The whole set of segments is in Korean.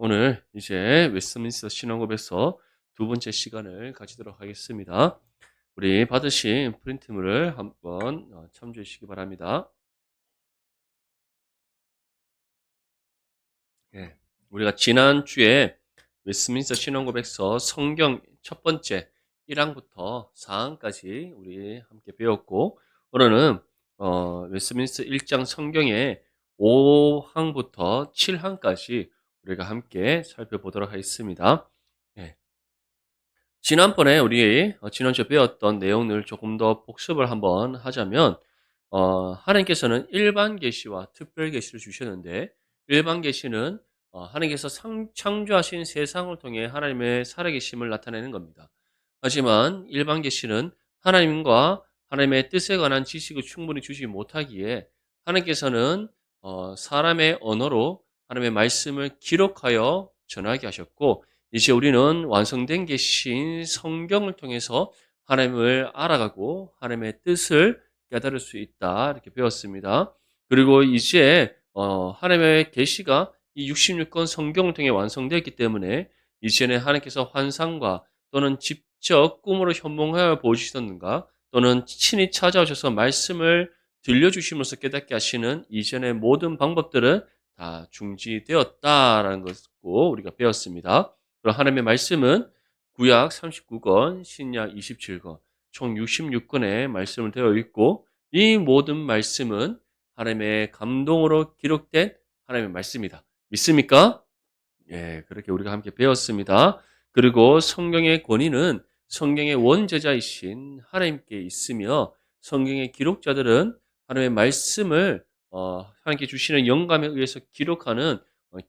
오늘 이제 웨스트민스터 신앙고백서 두 번째 시간을 가지도록 하겠습니다. 우리 받으신 프린트물을 한번 참조해 주시기 바랍니다. 예, 우리가 지난주에 웨스트민스터 신앙고백서 성경 첫 번째 1항부터 4항까지 우리 함께 배웠고, 오늘은 웨스트민스터 1장 성경의 5항부터 7항까지 우리가 함께 살펴보도록 하겠습니다. 예, 지난번에 우리 지난주에 배웠던 내용을 조금 더 복습을 한번 하자면, 하나님께서는 일반 계시와 특별 계시를 주셨는데, 일반 계시는 하나님께서 창조하신 세상을 통해 하나님의 살아계심을 나타내는 겁니다. 하지만 일반 계시는 하나님과 하나님의 뜻에 관한 지식을 충분히 주지 못하기에 하나님께서는 사람의 언어로 하나님의 말씀을 기록하여 전하게 하셨고, 이제 우리는 완성된 계신 성경을 통해서 하나님을 알아가고 하나님의 뜻을 깨달을 수 있다, 이렇게 배웠습니다. 그리고 이제 하나님의 계시가 이 66권 성경을 통해 완성되었기 때문에 이제는 하나님께서 환상과 또는 직접 꿈으로 현몽하여 보여주시던가 또는 친히 찾아오셔서 말씀을 들려주심으로써 깨닫게 하시는 이전의 모든 방법들은 다 중지되었다라는 것을 우리가 배웠습니다. 그럼 하나님의 말씀은 구약 39권, 신약 27권, 총 66권의 말씀을 되어 있고, 이 모든 말씀은 하나님의 감동으로 기록된 하나님의 말씀이다. 믿습니까? 예, 그렇게 우리가 함께 배웠습니다. 그리고 성경의 권위는 성경의 원저자이신 하나님께 있으며, 성경의 기록자들은 하나님의 말씀을 하나님께 주시는 영감에 의해서 기록하는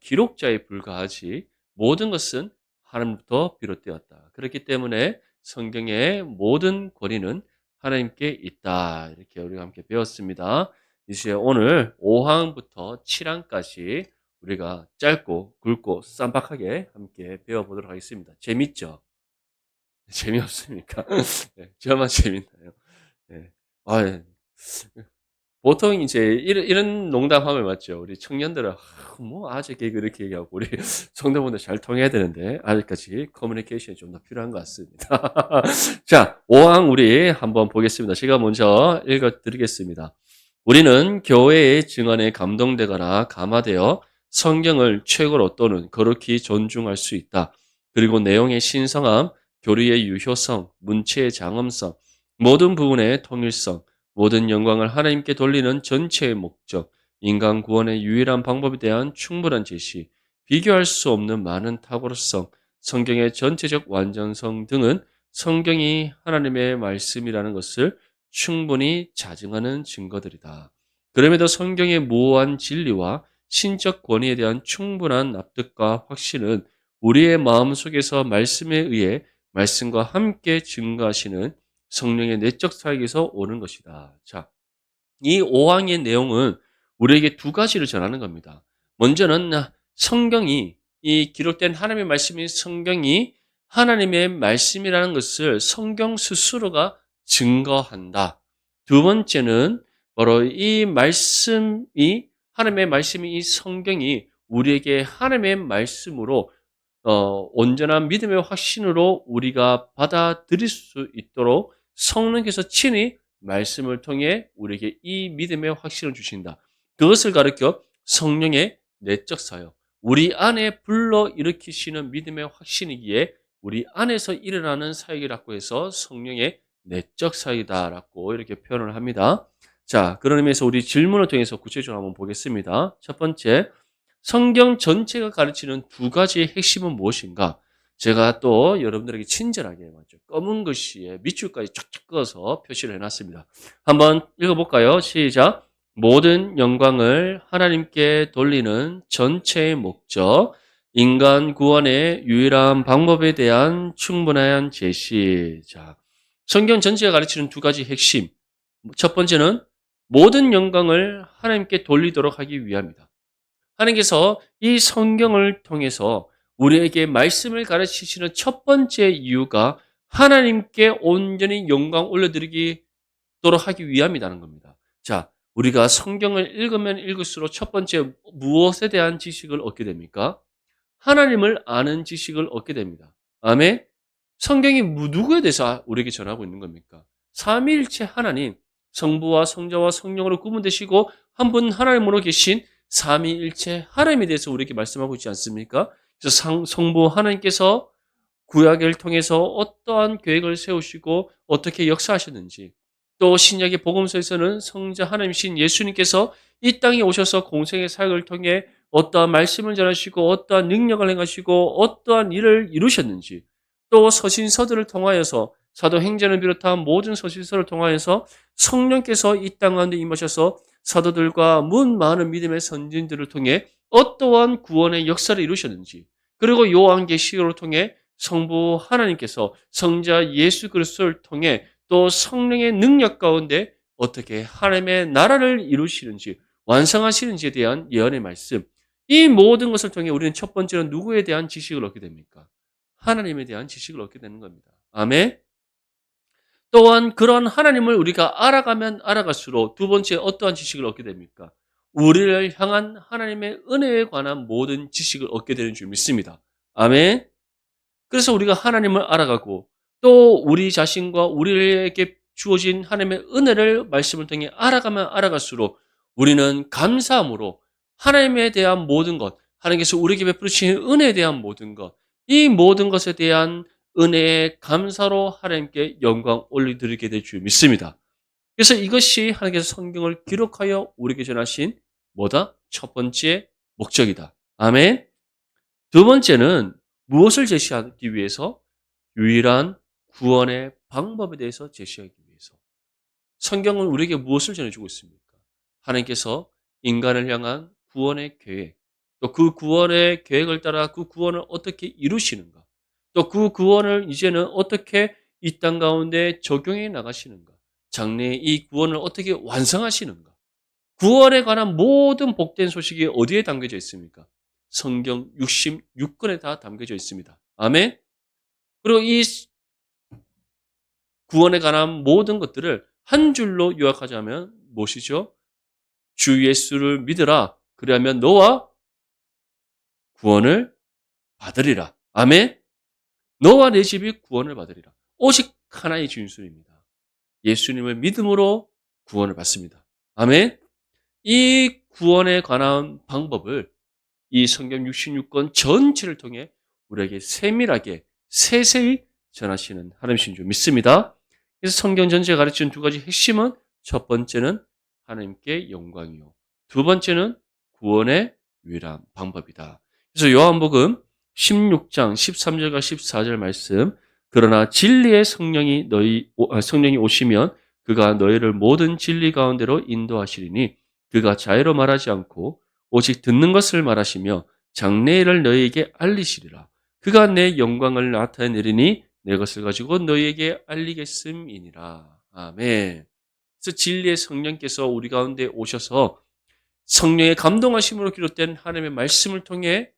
기록자에 불과하지, 모든 것은 하나님부터 비롯되었다. 그렇기 때문에 성경의 모든 권위는 하나님께 있다. 이렇게 우리가 함께 배웠습니다. 이제 오늘 5항부터 7항까지 우리가 짧고 굵고 쌈박하게 함께 배워보도록 하겠습니다. 재밌죠? 재미없습니까? 네, 저만 재밌나요? 네. 아, 예. 보통 이제 이런 농담하면 맞죠. 우리 청년들은 뭐 아재 개그 이렇게 얘기하고 우리 성도분들 잘 통해야 되는데 아직까지 커뮤니케이션이 좀 더 필요한 것 같습니다. 자, 5항 우리 한번 보겠습니다. 제가 먼저 읽어드리겠습니다. 우리는 교회의 증언에 감동되거나 감화되어 성경을 최고로 또는 거룩히 존중할 수 있다. 그리고 내용의 신성함, 교리의 유효성, 문체의 장엄성, 모든 부분의 통일성, 모든 영광을 하나님께 돌리는 전체의 목적, 인간 구원의 유일한 방법에 대한 충분한 제시, 비교할 수 없는 많은 탁월성, 성경의 전체적 완전성 등은 성경이 하나님의 말씀이라는 것을 충분히 자증하는 증거들이다. 그럼에도 성경의 무한 진리와 신적 권위에 대한 충분한 납득과 확신은 우리의 마음속에서 말씀에 의해 말씀과 함께 증거하시는 성령의 내적 사역에서 오는 것이다. 자, 이 5항의 내용은 우리에게 두 가지를 전하는 겁니다. 먼저는 성경이, 이 기록된 하나님의 말씀인 성경이 하나님의 말씀이라는 것을 성경 스스로가 증거한다. 두 번째는 바로 이 말씀이, 하나님의 말씀이, 이 성경이 우리에게 하나님의 말씀으로 온전한 믿음의 확신으로 우리가 받아들일 수 있도록 성령께서 친히 말씀을 통해 우리에게 이 믿음의 확신을 주신다. 그것을 가르쳐 성령의 내적 사역, 우리 안에 불러 일으키시는 믿음의 확신이기에 우리 안에서 일어나는 사역이라고 해서 성령의 내적 사역이다라고 이렇게 표현을 합니다. 자, 그런 의미에서 우리 질문을 통해서 구체적으로 한번 보겠습니다. 첫 번째, 성경 전체가 가르치는 두 가지의 핵심은 무엇인가? 제가 또 여러분들에게 친절하게 맞죠. 검은 글씨에 밑줄까지 쫙쫙 그어서 표시를 해놨습니다. 한번 읽어볼까요? 시작. 모든 영광을 하나님께 돌리는 전체의 목적, 인간 구원의 유일한 방법에 대한 충분한 제시. 자, 성경 전체가 가르치는 두 가지 핵심. 첫 번째는 모든 영광을 하나님께 돌리도록 하기 위함이다. 하나님께서 이 성경을 통해서 우리에게 말씀을 가르치시는 첫 번째 이유가 하나님께 온전히 영광 올려드리도록 하기 위함이라는 겁니다. 자, 우리가 성경을 읽으면 읽을수록 첫 번째 무엇에 대한 지식을 얻게 됩니까? 하나님을 아는 지식을 얻게 됩니다. 아멘. 성경이 누구에 대해서 우리에게 전하고 있는 겁니까? 삼위일체 하나님, 성부와 성자와 성령으로 구분되시고 한 분 하나님으로 계신 삼위일체 하나님에 대해서 우리에게 말씀하고 있지 않습니까? 그래서 성부 하나님께서 구약을 통해서 어떠한 계획을 세우시고 어떻게 역사하셨는지, 또 신약의 복음서에서는 성자 하나님이신 예수님께서 이 땅에 오셔서 공생의 사역을 통해 어떠한 말씀을 전하시고 어떠한 능력을 행하시고 어떠한 일을 이루셨는지, 또 서신서들을 통하여서 사도행전을 비롯한 모든 서신서를 통하여서 성령께서 이 땅 가운데 임하셔서 사도들과 많은 믿음의 선진들을 통해 어떠한 구원의 역사를 이루셨는지, 그리고 요한계시록을 통해 성부 하나님께서 성자 예수 그리스도를 통해 또 성령의 능력 가운데 어떻게 하나님의 나라를 이루시는지 완성하시는지에 대한 예언의 말씀, 이 모든 것을 통해 우리는 첫 번째로 누구에 대한 지식을 얻게 됩니까? 하나님에 대한 지식을 얻게 되는 겁니다. 아멘. 또한 그런 하나님을 우리가 알아가면 알아갈수록 두 번째 어떠한 지식을 얻게 됩니까? 우리를 향한 하나님의 은혜에 관한 모든 지식을 얻게 되는 줄 믿습니다. 아멘. 그래서 우리가 하나님을 알아가고 또 우리 자신과 우리에게 주어진 하나님의 은혜를 말씀을 통해 알아가면 알아갈수록 우리는 감사함으로 하나님에 대한 모든 것, 하나님께서 우리에게 베푸신 은혜에 대한 모든 것, 이 모든 것에 대한 은혜의 감사로 하나님께 영광 올려드리게 될 줄 믿습니다. 그래서 이것이 하나님께서 성경을 기록하여 우리에게 전하신 뭐다? 첫 번째 목적이다. 아멘. 두 번째는 무엇을 제시하기 위해서? 유일한 구원의 방법에 대해서 제시하기 위해서. 성경은 우리에게 무엇을 전해주고 있습니까? 하나님께서 인간을 향한 구원의 계획, 또 그 구원의 계획을 따라 그 구원을 어떻게 이루시는가, 또 그 구원을 이제는 어떻게 이 땅 가운데 적용해 나가시는가, 장래에 이 구원을 어떻게 완성하시는가, 구원에 관한 모든 복된 소식이 어디에 담겨져 있습니까? 성경 66권에 다 담겨져 있습니다. 아멘. 그리고 이 구원에 관한 모든 것들을 한 줄로 요약하자면 무엇이죠? 주 예수를 믿으라. 그리하면 너와 구원을 받으리라. 아멘. 너와 내 집이 구원을 받으리라. 오직 하나의 진술입니다. 예수님을 믿음으로 구원을 받습니다. 아멘. 이 구원에 관한 방법을 이 성경 66권 전체를 통해 우리에게 세밀하게 세세히 전하시는 하나님이신 줄 믿습니다. 그래서 성경 전체가 가르치는 두 가지 핵심은 첫 번째는 하나님께 영광이요. 두 번째는 구원의 유일한 방법이다. 그래서 요한복음 16장 13절과 14절 말씀, 그러나 진리의 성령이 오시면 그가 너희를 모든 진리 가운데로 인도하시리니 그가 자유로 말하지 않고 오직 듣는 것을 말하시며 장래일을 너희에게 알리시리라. 그가 내 영광을 나타내리니 내 것을 가지고 너희에게 알리겠음이니라. 아멘. 그래서 진리의 성령께서 우리 가운데 오셔서 성령의 감동하심으로 기록된 하나님의 말씀을 통해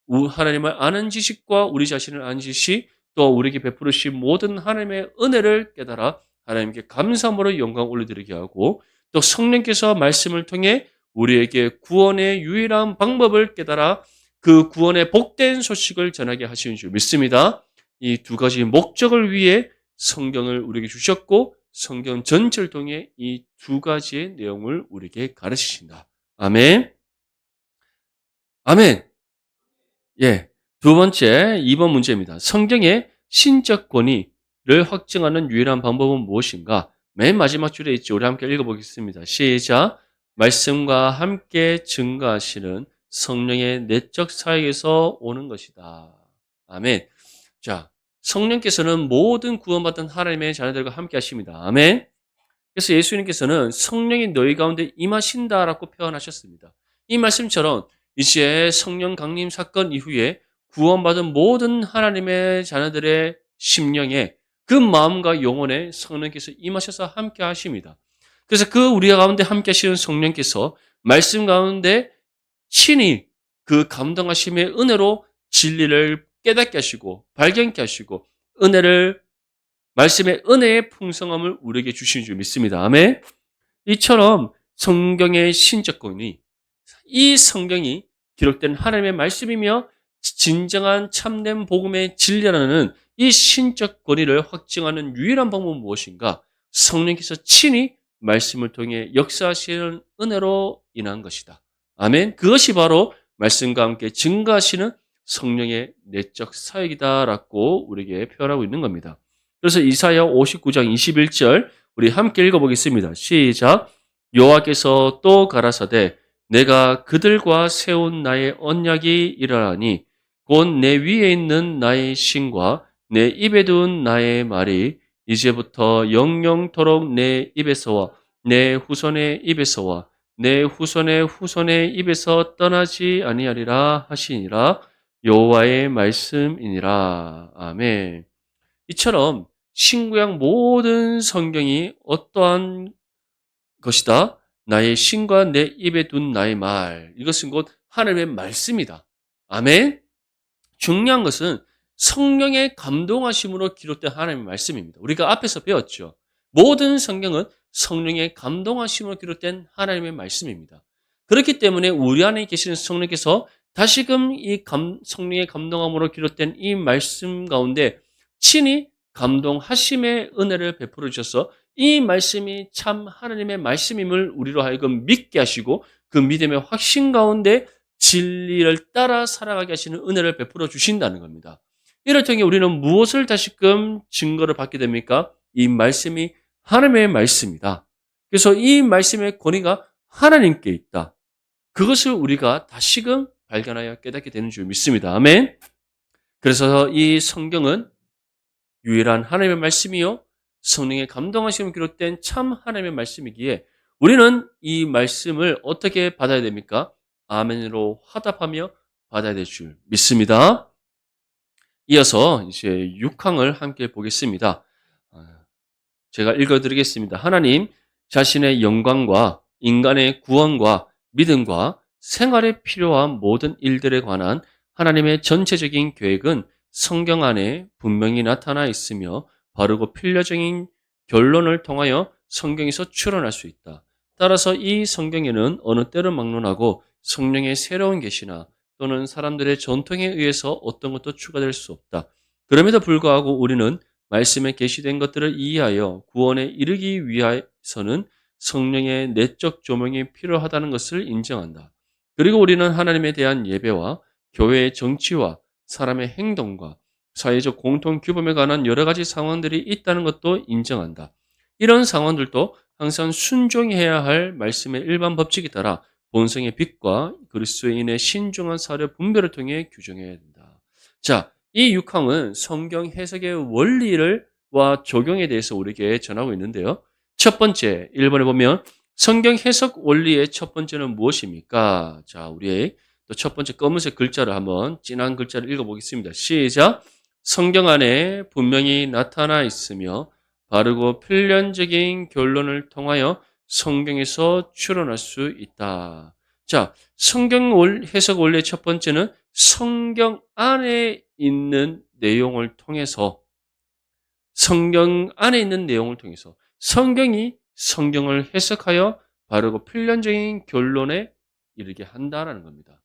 하나님을 아는 지식과 우리 자신을 아는 지식, 또 우리에게 베푸르신 모든 하나님의 은혜를 깨달아 하나님께 감사함으로 영광 올려드리게 하고, 또 성령께서 말씀을 통해 우리에게 구원의 유일한 방법을 깨달아 그 구원의 복된 소식을 전하게 하시는 줄 믿습니다. 이 두 가지 목적을 위해 성경을 우리에게 주셨고 성경 전체를 통해 이 두 가지의 내용을 우리에게 가르치신다. 아멘. 아멘. 예. 두 번째, 2번 문제입니다. 성경의 신적 권위를 확증하는 유일한 방법은 무엇인가? 맨 마지막 줄에 있죠. 우리 함께 읽어보겠습니다. 시작. 말씀과 함께 증거하시는 성령의 내적 사역에서 오는 것이다. 아멘. 자, 성령께서는 모든 구원받은 하나님의 자녀들과 함께 하십니다. 아멘. 그래서 예수님께서는 성령이 너희 가운데 임하신다라고 표현하셨습니다. 이 말씀처럼 이제 성령 강림 사건 이후에 구원받은 모든 하나님의 자녀들의 심령에 그 마음과 영혼에 성령께서 임하셔서 함께 하십니다. 그래서 그 우리 가운데 함께 하시는 성령께서 말씀 가운데 친히 그 감동하심의 은혜로 진리를 깨닫게 하시고 발견케 하시고 말씀의 은혜의 풍성함을 우리에게 주시는 줄 믿습니다. 아멘. 이처럼 성경의 신적 권위, 이 성경이 기록된 하나님의 말씀이며 진정한 참된 복음의 진리라는 이 신적 권위를 확증하는 유일한 방법은 무엇인가? 성령께서 친히 말씀을 통해 역사하시는 은혜로 인한 것이다. 아멘. 그것이 바로 말씀과 함께 증가하시는 성령의 내적 사역이다라고 우리에게 표현하고 있는 겁니다. 그래서 이사야 59장 21절 우리 함께 읽어보겠습니다. 시작. 여호와께서 또 가라사대 내가 그들과 세운 나의 언약이 일어나니 곧 내 위에 있는 나의 신과 내 입에 둔 나의 말이 이제부터 영영토록 내 입에서와 내 후손의 입에서와 내 후손의 후손의 입에서 떠나지 아니하리라 하시니라. 여호와의 말씀이니라. 아멘. 이처럼 신구약 모든 성경이 어떠한 것이다? 나의 신과 내 입에 둔 나의 말. 이것은 곧 하나님의 말씀이다. 아멘. 중요한 것은 성령의 감동하심으로 기록된 하나님의 말씀입니다. 우리가 앞에서 배웠죠. 모든 성경은 성령의 감동하심으로 기록된 하나님의 말씀입니다. 그렇기 때문에 우리 안에 계시는 성령께서 다시금 이 성령의 감동함으로 기록된 이 말씀 가운데 친히 감동하심의 은혜를 베풀어 주셔서 이 말씀이 참 하나님의 말씀임을 우리로 하여금 믿게 하시고 그 믿음의 확신 가운데 진리를 따라 살아가게 하시는 은혜를 베풀어 주신다는 겁니다. 이를 통해 우리는 무엇을 다시금 증거를 받게 됩니까? 이 말씀이 하나님의 말씀이다. 그래서 이 말씀의 권위가 하나님께 있다. 그것을 우리가 다시금 발견하여 깨닫게 되는 줄 믿습니다. 아멘. 그래서 이 성경은 유일한 하나님의 말씀이요 성령의 감동하심을 기록된 참 하나님의 말씀이기에 우리는 이 말씀을 어떻게 받아야 됩니까? 아멘으로 화답하며 받아야 될 줄 믿습니다. 이어서 이제 6항을 함께 보겠습니다. 제가 읽어드리겠습니다. 하나님 자신의 영광과 인간의 구원과 믿음과 생활에 필요한 모든 일들에 관한 하나님의 전체적인 계획은 성경 안에 분명히 나타나 있으며 바르고 필요적인 결론을 통하여 성경에서 추론할 수 있다. 따라서 이 성경에는 어느 때를 막론하고 성령의 새로운 계시나 또는 사람들의 전통에 의해서 어떤 것도 추가될 수 없다. 그럼에도 불구하고 우리는 말씀에 계시된 것들을 이해하여 구원에 이르기 위해서는 성령의 내적 조명이 필요하다는 것을 인정한다. 그리고 우리는 하나님에 대한 예배와 교회의 정치와 사람의 행동과 사회적 공통 규범에 관한 여러 가지 상황들이 있다는 것도 인정한다. 이런 상황들도 항상 순종해야 할 말씀의 일반 법칙에 따라 본성의 빛과 그리스도인의 신중한 사려 분별을 통해 규정해야 된다. 자, 이 6항은 성경 해석의 원리와 적용에 대해서 우리에게 전하고 있는데요. 첫 번째, 1번에 보면 성경 해석 원리의 첫 번째는 무엇입니까? 자, 우리 또 첫 번째 검은색 글자를 한번 진한 글자를 읽어보겠습니다. 시작! 성경 안에 분명히 나타나 있으며 바르고 필연적인 결론을 통하여 성경에서 추론할 수 있다. 자, 성경 해석 원리의 첫 번째는 성경 안에 있는 내용을 통해서 성경이 성경을 해석하여 바르고 필연적인 결론에 이르게 한다는 겁니다.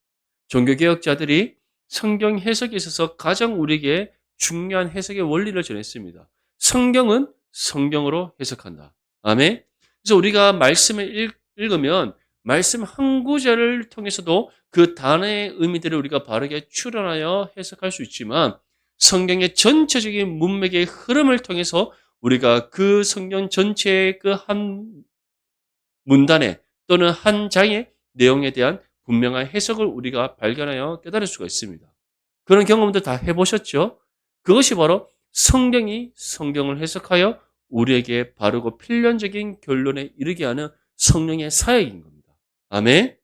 종교개혁자들이 성경 해석에 있어서 가장 우리에게 중요한 해석의 원리를 전했습니다. 성경은 성경으로 해석한다. 아멘. 그래서 우리가 말씀을 읽으면 말씀 한 구절을 통해서도 그 단어의 의미들을 우리가 바르게 추론하여 해석할 수 있지만 성경의 전체적인 문맥의 흐름을 통해서 우리가 그 성경 전체의 그 한 문단에 또는 한 장의 내용에 대한 분명한 해석을 우리가 발견하여 깨달을 수가 있습니다. 그런 경험들 다 해보셨죠? 그것이 바로 성경이 성경을 해석하여 우리에게 바르고 필연적인 결론에 이르게 하는 성령의 사역인 겁니다. 아멘.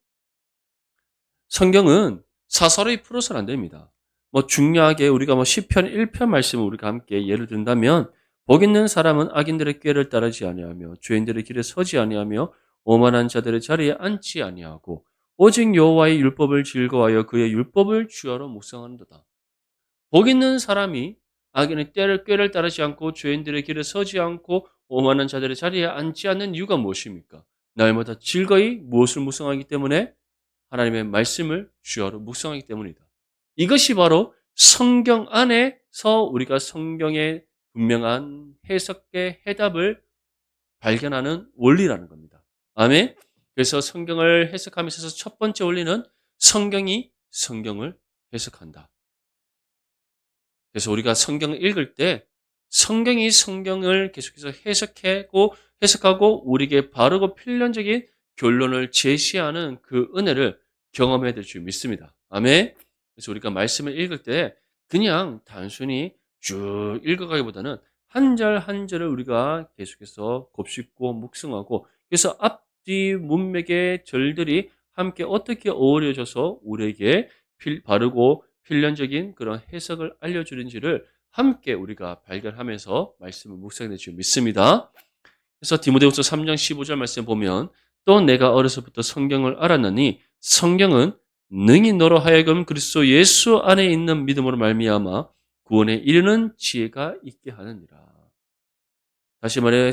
성경은 사사로이 풀어서는 안 됩니다. 중요하게 우리가 시편 1편 말씀을 우리가 함께 예를 든다면 복 있는 사람은 악인들의 꾀를 따르지 아니하며 죄인들의 길에 서지 아니하며 오만한 자들의 자리에 앉지 아니하고 오직 여호와의 율법을 즐거워하여 그의 율법을 주야로 묵상하는도다. 복 있는 사람이 악인의 꾀를 따르지 않고 죄인들의 길에 서지 않고 오만한 자들의 자리에 앉지 않는 이유가 무엇입니까? 날마다 즐거이 무엇을 묵상하기 때문에 하나님의 말씀을 주야로 묵상하기 때문이다. 이것이 바로 성경 안에서 우리가 성경의 분명한 해석의 해답을 발견하는 원리라는 겁니다. 아멘. 그래서 성경을 해석함에 있어서 첫 번째 원리는 성경이 성경을 해석한다. 그래서 우리가 성경을 읽을 때 성경이 성경을 계속해서 해석하고 우리에게 바르고 필연적인 결론을 제시하는 그 은혜를 경험해야 될 줄 믿습니다. 아멘. 그래서 우리가 말씀을 읽을 때 그냥 단순히 쭉 읽어가기보다는 한 절 한 절을 우리가 계속해서 곱씹고 묵상하고 그래서 앞뒤 문맥의 절들이 함께 어떻게 어우러져서 우리에게 바르고 필연적인 그런 해석을 알려주는지를 함께 우리가 발견하면서 말씀을 묵상해 줄 줄 믿습니다. 그래서 디모데후서 3장 15절 말씀 보면 또 내가 어려서부터 성경을 알았느니 성경은 능히 너로 하여금 그리스도 예수 안에 있는 믿음으로 말미암아 구원에 이르는 지혜가 있게 하느니라. 다시 말해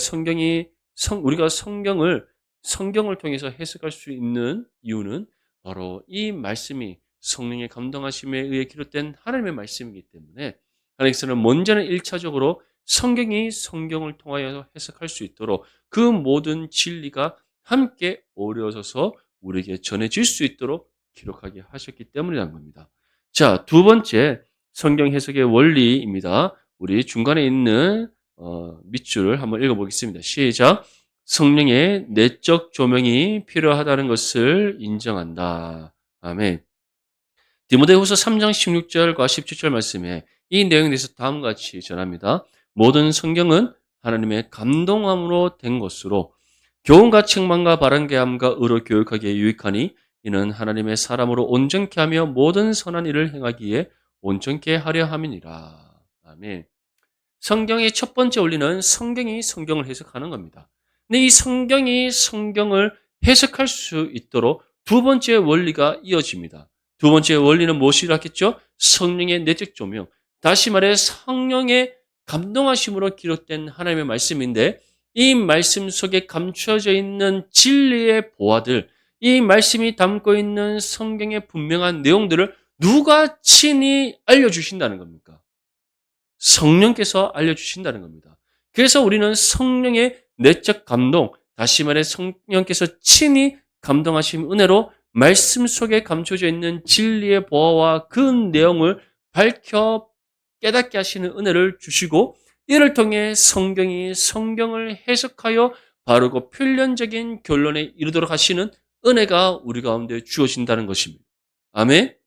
우리가 성경을 통해서 해석할 수 있는 이유는 바로 이 말씀이 성령의 감동하심에 의해 기록된 하나님의 말씀이기 때문에 하나님께서는 먼저는 1차적으로 성경이 성경을 통하여 해석할 수 있도록 그 모든 진리가 함께 어우러져서 우리에게 전해질 수 있도록 기록하게 하셨기 때문이라는 겁니다. 자, 두 번째 성경 해석의 원리입니다. 우리 중간에 있는 밑줄을 한번 읽어보겠습니다. 시작. 성령의 내적 조명이 필요하다는 것을 인정한다. 아멘. 디모데후서 3장 16절과 17절 말씀에 이 내용에 대해서 다음과 같이 전합니다. 모든 성경은 하나님의 감동함으로 된 것으로 교훈과 책망과 바른게함과 의로 교육하기에 유익하니 이는 하나님의 사람으로 온전케 하며 모든 선한 일을 행하기에 온전케 하려 함이니라. 아멘. 성경의 첫 번째 원리는 성경이 성경을 해석하는 겁니다. 근데 이 성경이 성경을 해석할 수 있도록 두 번째 원리가 이어집니다. 두 번째 원리는 무엇이라 했겠죠? 성령의 내적 조명. 다시 말해 성령의 감동하심으로 기록된 하나님의 말씀인데 이 말씀 속에 감춰져 있는 진리의 보화들, 이 말씀이 담고 있는 성경의 분명한 내용들을 누가 친히 알려주신다는 겁니까? 성령께서 알려주신다는 겁니다. 그래서 우리는 성령의 내적 감동, 다시 말해 성령께서 친히 감동하신 은혜로 말씀 속에 감춰져 있는 진리의 보화와 그 내용을 밝혀 깨닫게 하시는 은혜를 주시고 이를 통해 성경이 성경을 해석하여 바르고 필연적인 결론에 이르도록 하시는 은혜가 우리 가운데 주어진다는 것입니다. 아멘.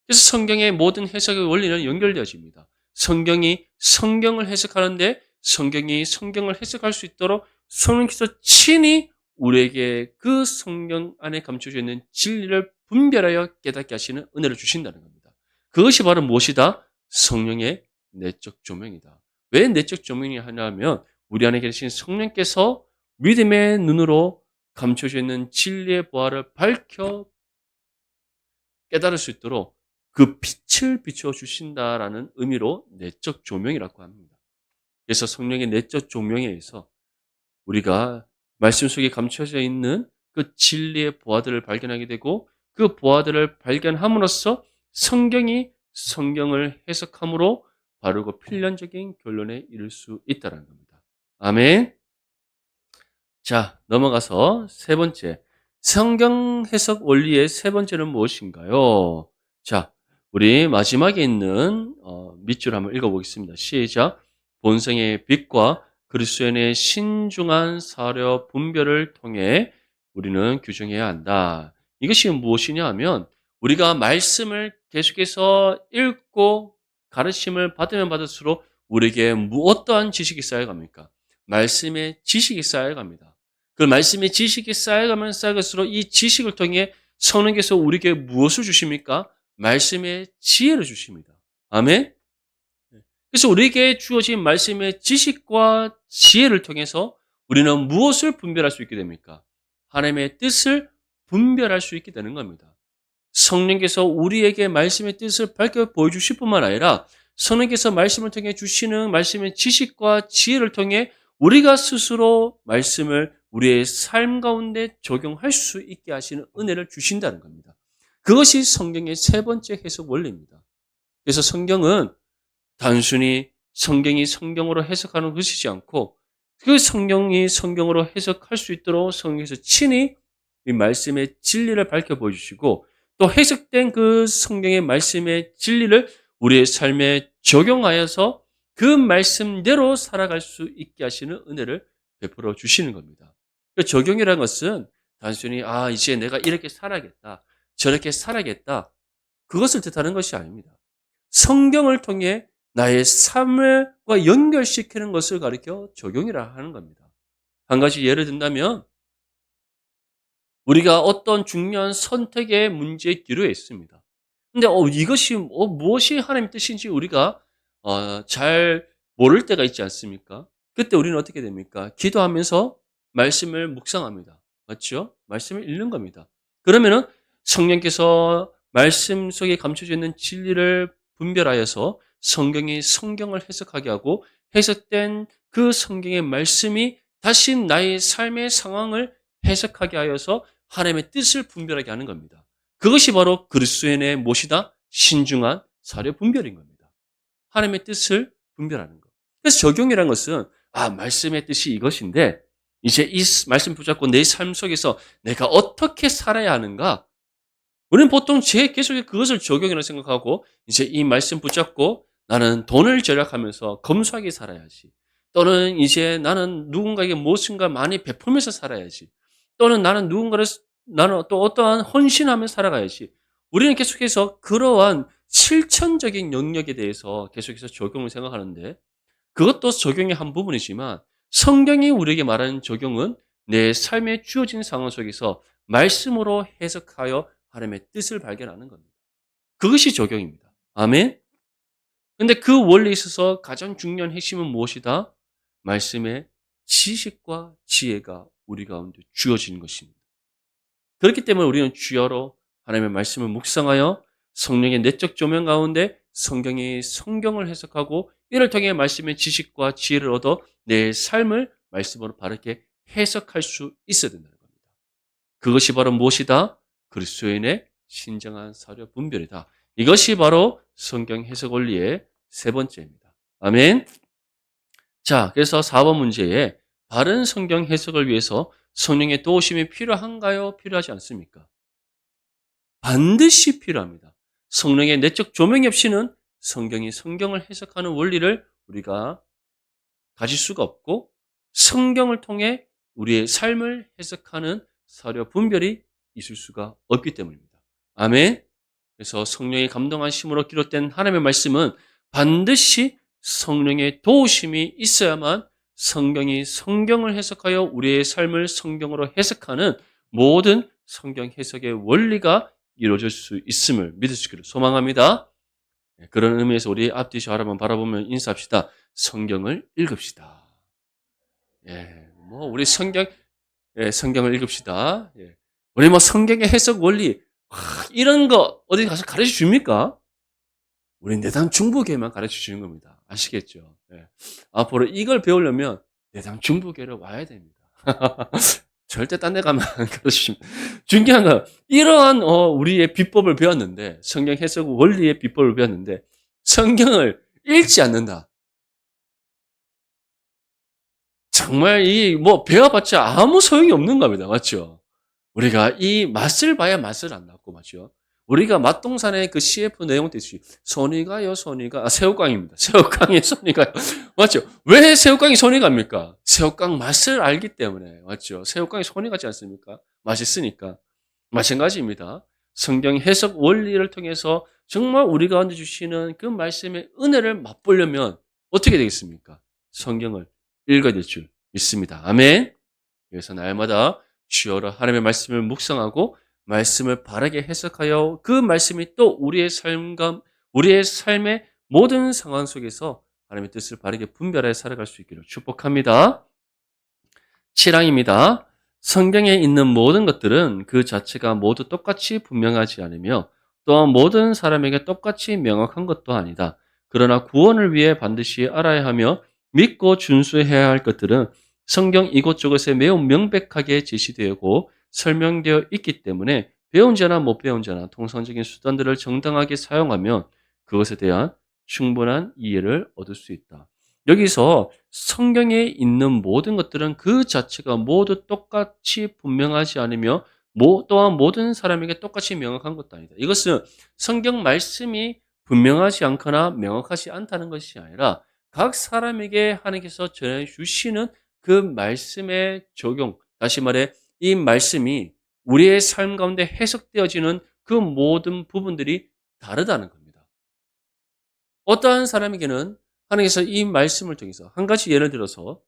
그래서 성경의 모든 해석의 원리는 연결되어집니다. 성경이 성경을 해석하는데 성경이 성경을 해석할 수 있도록 성령께서 친히 우리에게 그 성경 안에 감춰져 있는 진리를 분별하여 깨닫게 하시는 은혜를 주신다는 겁니다. 그것이 바로 무엇이다? 성령의 내적 조명이다. 왜 내적 조명이 하냐면 우리 안에 계신 성령께서 믿음의 눈으로 감춰져 있는 진리의 보화를 밝혀 깨달을 수 있도록 그 빛을 비추어 주신다라는 의미로 내적 조명이라고 합니다. 그래서 성령의 내적 조명에 의해서 우리가 말씀 속에 감춰져 있는 그 진리의 보화들을 발견하게 되고 그 보화들을 발견함으로써 성경이 성경을 해석함으로 바르고 필연적인 결론에 이를 수 있다는 겁니다. 아멘. 자, 넘어가서 세 번째. 성경 해석 원리의 세 번째는 무엇인가요? 자, 우리 마지막에 있는 밑줄 한번 읽어보겠습니다. 시작. 본성의 빛과 그리스도인의 신중한 사려 분별을 통해 우리는 규정해야 한다. 이것이 무엇이냐 하면 우리가 말씀을 계속해서 읽고 가르침을 받으면 받을수록 우리에게 어떠한 지식이 쌓여갑니까? 말씀의 지식이 쌓여갑니다. 그 말씀의 지식이 쌓여가면 쌓여갈수록 이 지식을 통해 성령께서 우리에게 무엇을 주십니까? 말씀의 지혜를 주십니다. 아멘? 그래서 우리에게 주어진 말씀의 지식과 지혜를 통해서 우리는 무엇을 분별할 수 있게 됩니까? 하나님의 뜻을 분별할 수 있게 되는 겁니다. 성령께서 우리에게 말씀의 뜻을 밝혀 보여주실 뿐만 아니라 성령께서 말씀을 통해 주시는 말씀의 지식과 지혜를 통해 우리가 스스로 말씀을 우리의 삶 가운데 적용할 수 있게 하시는 은혜를 주신다는 겁니다. 그것이 성경의 세 번째 해석 원리입니다. 그래서 성경은 단순히 성경이 성경으로 해석하는 것이지 않고 그 성경이 성경으로 해석할 수 있도록 성경에서 친히 이 말씀의 진리를 밝혀 보여주시고 또 해석된 그 성경의 말씀의 진리를 우리의 삶에 적용하여서 그 말씀대로 살아갈 수 있게 하시는 은혜를 베풀어 주시는 겁니다. 그 적용이라는 것은 단순히 이제 내가 이렇게 살아야겠다, 저렇게 살아야겠다 그것을 뜻하는 것이 아닙니다. 성경을 통해 나의 삶과 연결시키는 것을 가리켜 적용이라 하는 겁니다. 한 가지 예를 든다면 우리가 어떤 중요한 선택의 문제에 기로에 있습니다. 근데 이것이 무엇이 하나님의 뜻인지 우리가 잘 모를 때가 있지 않습니까? 그때 우리는 어떻게 됩니까? 기도하면서 말씀을 묵상합니다. 맞죠? 말씀을 읽는 겁니다. 그러면은 성령께서 말씀 속에 감춰져 있는 진리를 분별하여서 성경이 성경을 해석하게 하고 해석된 그 성경의 말씀이 다시 나의 삶의 상황을 해석하게 하여서 하나님의 뜻을 분별하게 하는 겁니다. 그것이 바로 그리스도인의 무엇이다? 신중한 사려 분별인 겁니다. 하나님의 뜻을 분별하는 것. 그래서 적용이라는 것은 말씀의 뜻이 이것인데 이제 이 말씀 붙잡고 내 삶 속에서 내가 어떻게 살아야 하는가? 우리는 보통 계속해서 그것을 적용이라고 생각하고 이제 이 말씀 붙잡고 나는 돈을 절약하면서 검소하게 살아야지. 또는 이제 나는 누군가에게 무엇인가 많이 베풀면서 살아야지. 또는 나는 또 어떠한 헌신하며 살아가야지. 우리는 계속해서 그러한 실천적인 영역에 대해서 계속해서 적용을 생각하는데 그것도 적용의 한 부분이지만 성경이 우리에게 말하는 적용은 내 삶에 주어진 상황 속에서 말씀으로 해석하여 하나님의 뜻을 발견하는 겁니다. 그것이 적용입니다. 아멘? 근데 그 원리에 있어서 가장 중요한 핵심은 무엇이다? 말씀의 지식과 지혜가 우리 가운데 주어지는 것입니다. 그렇기 때문에 우리는 주여로 하나님의 말씀을 묵상하여 성령의 내적 조명 가운데 성경이 성경을 해석하고 이를 통해 말씀의 지식과 지혜를 얻어 내 삶을 말씀으로 바르게 해석할 수 있어야 된다는 겁니다. 그것이 바로 무엇이다? 그리스도인의 신정한 사려 분별이다. 이것이 바로 성경 해석 원리의 세 번째입니다. 아멘. 자, 그래서 4번 문제에 바른 성경 해석을 위해서 성령의 도우심이 필요한가요? 필요하지 않습니까? 반드시 필요합니다. 성령의 내적 조명이 없이는 성경이 성경을 해석하는 원리를 우리가 가질 수가 없고 성경을 통해 우리의 삶을 해석하는 사려 분별이 있을 수가 없기 때문입니다. 아멘. 그래서 성령의 감동하심으로 기록된 하나님의 말씀은 반드시 성령의 도우심이 있어야만 성경이 성경을 해석하여 우리의 삶을 성경으로 해석하는 모든 성경 해석의 원리가 이루어질 수 있음을 믿을 수 있기를 소망합니다. 그런 의미에서 우리 앞뒤 한번 바라보면 인사합시다. 성경을 읽읍시다. 우리 성경을 읽읍시다. 우리 성경의 해석 원리, 이런 거 어디 가서 가르쳐 줍니까? 우리 내당 중부교회만 가르쳐 주는 겁니다. 아시겠죠? 앞으로 이걸 배우려면 내당 중부교회를 와야 됩니다. 절대 딴 데 가면 안 가르치십니다. 중요한 건 이러한 우리의 비법을 배웠는데 성경 해석 원리의 비법을 배웠는데 성경을 읽지 않는다. 정말 배워봤자 아무 소용이 없는 겁니다. 맞죠? 우리가 이 맛을 봐야 맛을 안 났고, 맞죠? 우리가 맛동산의 그 CF 내용 뜻이 새우깡입니다. 새우깡에 손이 가요. 맞죠? 왜 새우깡이 손이 갑니까? 새우깡 맛을 알기 때문에. 맞죠? 새우깡이 손이 가지 않습니까? 맛있으니까. 마찬가지입니다. 성경 해석 원리를 통해서 정말 우리 가운데 주시는 그 말씀의 은혜를 맛보려면 어떻게 되겠습니까? 성경을 읽어야 될 줄 믿습니다. 아멘. 그래서 날마다 주여라 하나님의 말씀을 묵상하고 말씀을 바르게 해석하여 그 말씀이 또 우리의 삶의 모든 상황 속에서 하나님의 뜻을 바르게 분별해 살아갈 수 있기를 축복합니다. 7항입니다. 성경에 있는 모든 것들은 그 자체가 모두 똑같이 분명하지 않으며 또한 모든 사람에게 똑같이 명확한 것도 아니다. 그러나 구원을 위해 반드시 알아야 하며 믿고 준수해야 할 것들은 성경 이곳저곳에 매우 명백하게 제시되고 설명되어 있기 때문에 배운 자나 못 배운 자나 통상적인 수단들을 정당하게 사용하면 그것에 대한 충분한 이해를 얻을 수 있다. 여기서 성경에 있는 모든 것들은 그 자체가 모두 똑같이 분명하지 않으며 또한 모든 사람에게 똑같이 명확한 것도 아니다. 이것은 성경 말씀이 분명하지 않거나 명확하지 않다는 것이 아니라 각 사람에게 하나님께서 전해주시는 그 말씀의 적용, 다시 말해 이 말씀이 우리의 삶 가운데 해석되어지는 그 모든 부분들이 다르다는 겁니다. 어떠한 사람에게는 하나님께서 이 말씀을 통해서 한 가지 예를 들어서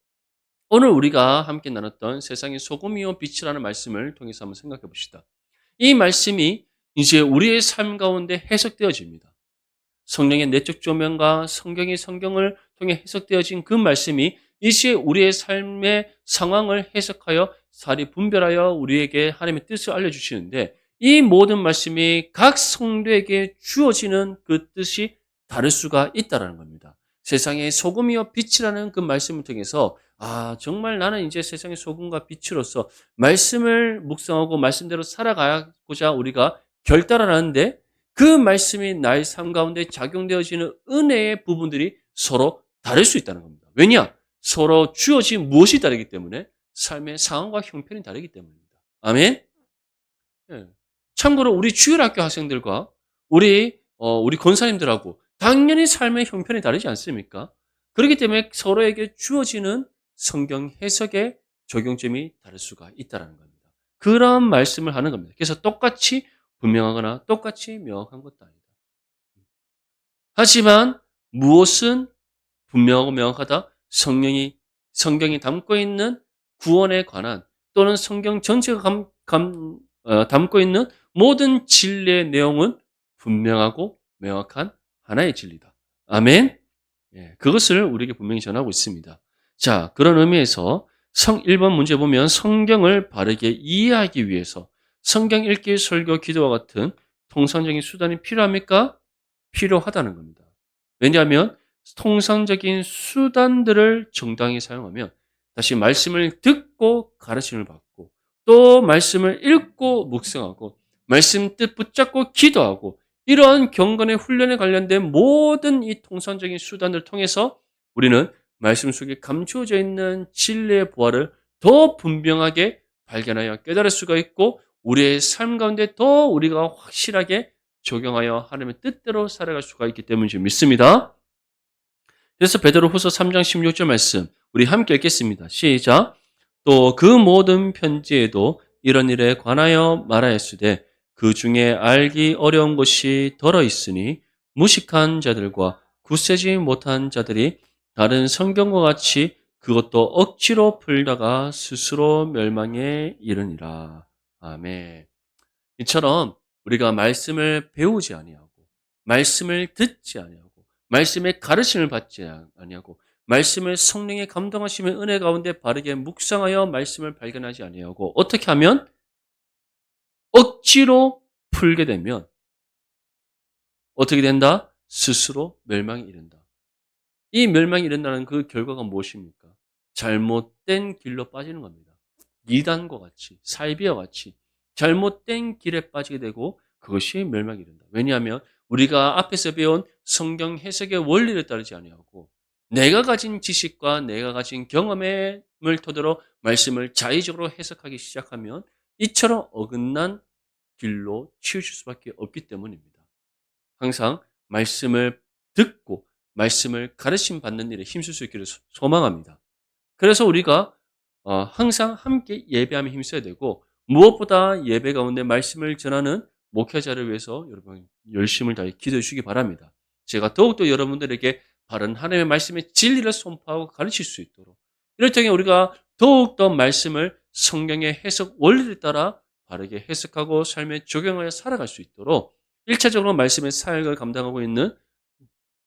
오늘 우리가 함께 나눴던 세상의 소금이요 빛이라는 말씀을 통해서 한번 생각해 봅시다. 이 말씀이 이제 우리의 삶 가운데 해석되어집니다. 성령의 내적 조명과 성경을 통해 해석되어진 그 말씀이 이제 우리의 삶의 상황을 해석하여 사리 분별하여 우리에게 하나님의 뜻을 알려주시는데 이 모든 말씀이 각 성도에게 주어지는 그 뜻이 다를 수가 있다는 겁니다. 세상의 소금이요 빛이라는 그 말씀을 통해서 정말 나는 이제 세상의 소금과 빛으로서 말씀을 묵상하고 말씀대로 살아가고자 우리가 결단하는데 그 말씀이 나의 삶 가운데 작용되어지는 은혜의 부분들이 서로 다를 수 있다는 겁니다. 왜냐? 서로 주어진 무엇이 다르기 때문에 삶의 상황과 형편이 다르기 때문입니다. 아멘? 예. 참고로 우리 주일학교 학생들과 우리 권사님들하고 당연히 삶의 형편이 다르지 않습니까? 그렇기 때문에 서로에게 주어지는 성경 해석의 적용점이 다를 수가 있다는 겁니다. 그런 말씀을 하는 겁니다. 그래서 똑같이 분명하거나 똑같이 명확한 것도 아니다. 하지만 무엇은 분명하고 명확하다? 성경이 담고 있는 구원에 관한 또는 성경 전체가 담고 있는 모든 진리의 내용은 분명하고 명확한 하나의 진리다. 아멘. 예, 그것을 우리에게 분명히 전하고 있습니다. 자, 그런 의미에서 1번 문제 보면 성경을 바르게 이해하기 위해서 성경 읽기, 설교, 기도와 같은 통상적인 수단이 필요합니까? 필요하다는 겁니다. 왜냐하면 통상적인 수단들을 정당히 사용하면 다시 말씀을 듣고 가르침을 받고 또 말씀을 읽고 묵상하고 말씀 뜻 붙잡고 기도하고 이러한 경건의 훈련에 관련된 모든 이 통상적인 수단을 통해서 우리는 말씀 속에 감추어져 있는 진리의 보화를 더 분명하게 발견하여 깨달을 수가 있고 우리의 삶 가운데 더 우리가 확실하게 적용하여 하나님의 뜻대로 살아갈 수가 있기 때문인 믿습니다. 그래서 베드로후서 3장 16절 말씀 우리 함께 읽겠습니다. 시작. 또 그 모든 편지에도 이런 일에 관하여 말하였으되 그 중에 알기 어려운 것이 덜어 있으니 무식한 자들과 굳세지 못한 자들이 다른 성경과 같이 그것도 억지로 풀다가 스스로 멸망에 이르니라. 아멘. 이처럼 우리가 말씀을 배우지 아니하고 말씀을 듣지 아니하고 말씀의 가르침을 받지 아니하고 말씀을 성령의 감동하심의 은혜 가운데 바르게 묵상하여 말씀을 발견하지 아니하고 어떻게 하면 억지로 풀게 되면 어떻게 된다? 스스로 멸망에 이른다. 이 멸망에 이른다는 그 결과가 무엇입니까? 잘못된 길로 빠지는 겁니다. 이단과 같이 살비와 같이 잘못된 길에 빠지게 되고 그것이 멸망에 이른다. 왜냐하면 우리가 앞에서 배운 성경 해석의 원리를 따르지 아니하고 내가 가진 지식과 내가 가진 경험을 토대로 말씀을 자의적으로 해석하기 시작하면 이처럼 어긋난 길로 치우칠 수밖에 없기 때문입니다. 항상 말씀을 듣고 말씀을 가르침 받는 일에 힘쓸 수 있기를 소망합니다. 그래서 우리가 항상 함께 예배하며 힘써야 되고 무엇보다 예배 가운데 말씀을 전하는 목회자를 위해서 여러분 열심을 다해 기도해 주시기 바랍니다. 제가 더욱더 여러분들에게 바른 하나님의 말씀의 진리를 선포하고 가르칠 수 있도록 이럴 때에 우리가 더욱더 말씀을 성경의 해석 원리를 따라 바르게 해석하고 삶에 적용하여 살아갈 수 있도록 1차적으로 말씀의 사역을 감당하고 있는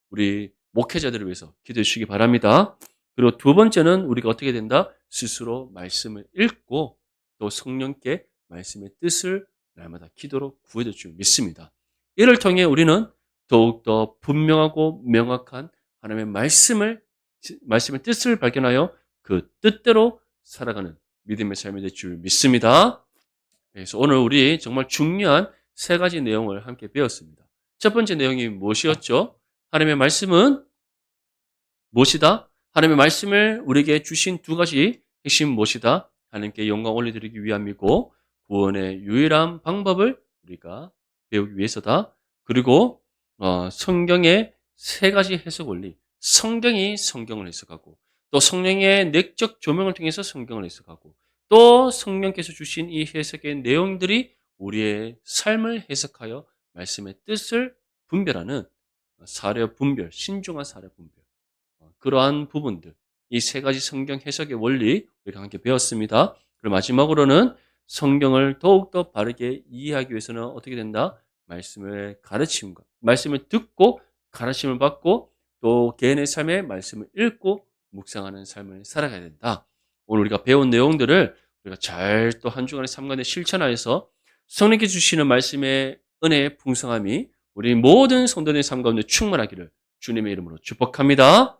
우리 목회자들을 위해서 기도해 주시기 바랍니다. 그리고 두 번째는 우리가 어떻게 된다? 스스로 말씀을 읽고 또 성령께 말씀의 뜻을 날마다 기도로 구해줄 줄 믿습니다. 이를 통해 우리는 더욱더 분명하고 명확한 하나님의 말씀의 뜻을 발견하여 그 뜻대로 살아가는 믿음의 삶이 될 줄 믿습니다. 그래서 오늘 우리 정말 중요한 세 가지 내용을 함께 배웠습니다. 첫 번째 내용이 무엇이었죠? 하나님의 말씀은 무엇이다? 하나님의 말씀을 우리에게 주신 두 가지 핵심 무엇이다? 하나님께 영광 올려드리기 위함이고 구원의 유일한 방법을 우리가 배우기 위해서다. 그리고 성경의 세 가지 해석 원리. 성경이 성경을 해석하고 또 성령의 내적 조명을 통해서 성경을 해석하고 또 성령께서 주신 이 해석의 내용들이 우리의 삶을 해석하여 말씀의 뜻을 분별하는 사려 분별, 신중한 사려 분별. 그러한 부분들, 이 세 가지 성경 해석의 원리 우리가 함께 배웠습니다. 그리고 마지막으로는 성경을 더욱더 바르게 이해하기 위해서는 어떻게 된다? 말씀을 가르침과 말씀을 듣고 가르침을 받고 또 개인의 삶에 말씀을 읽고 묵상하는 삶을 살아가야 된다. 오늘 우리가 배운 내용들을 우리가 잘 또 한 주간의 삶 가운데 실천하여서 성령께 주시는 말씀의 은혜의 풍성함이 우리 모든 성도들의 삶 가운데 충만하기를 주님의 이름으로 축복합니다.